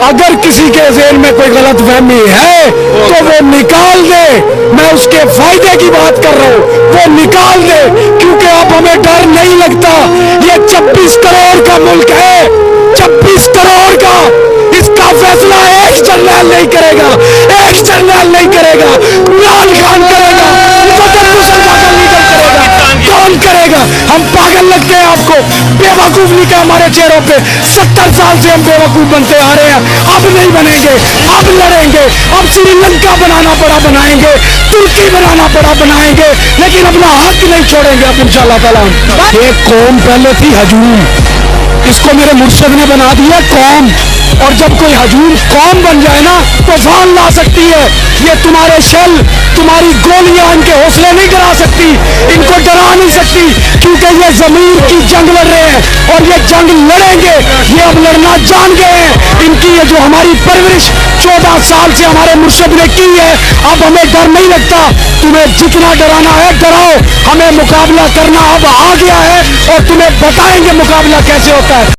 अगर किसी के ज़हन में कोई गलत फहमी है तो वो निकाल दे। मैं उसके फायदे की बात कर रहा हूँ, वो निकाल दे, क्योंकि अब हमें डर नहीं लगता। ये 26 करोड़ का मुल्क है, 26 करोड़ का। इसका फैसला एक जनरल नहीं करेगा, एक जनरल नहीं करेगा, इमरान खान करेगा, सदर मुसलमान लीडर करेगा। कौन करेगा? हम पागल लगते हैं आपको? बेवकूफ लिखा हमारे चेहरों पे। 70 साल से हम बेवकूफ बनते आ रहे हैं, अब नहीं बनेंगे, अब लड़ेंगे। अब श्रीलंका बनाना पड़ा बनाएंगे, तुर्की बनाना पड़ा बनाएंगे, लेकिन अपना हक नहीं छोड़ेंगे अब इंशाअल्लाह ताला। एक कौम पहले थी हजूम, इसको मेरे मुर्शिद ने बना दिया कौम। और जब कोई हजूम कौम बन जाए ना, तूफान ला सकती है। ये तुम्हारे शल, तुम्हारी गोलियां इनके हौसले नहीं गिरा सकती, इनको डरा नहीं सकती, क्योंकि ये जमीन की जंग लड़ रहे हैं और ये जंग लड़ेंगे। ये अब लड़ना जान गए हैं। इनकी ये जो हमारी परवरिश 14 साल से हमारे मुर्शिद ने की है, अब हमें डर नहीं लगता। तुम्हें जितना डराना है डराओ, हमें मुकाबला करना अब आ गया है और तुम्हें बताएंगे मुकाबला कैसे होता है।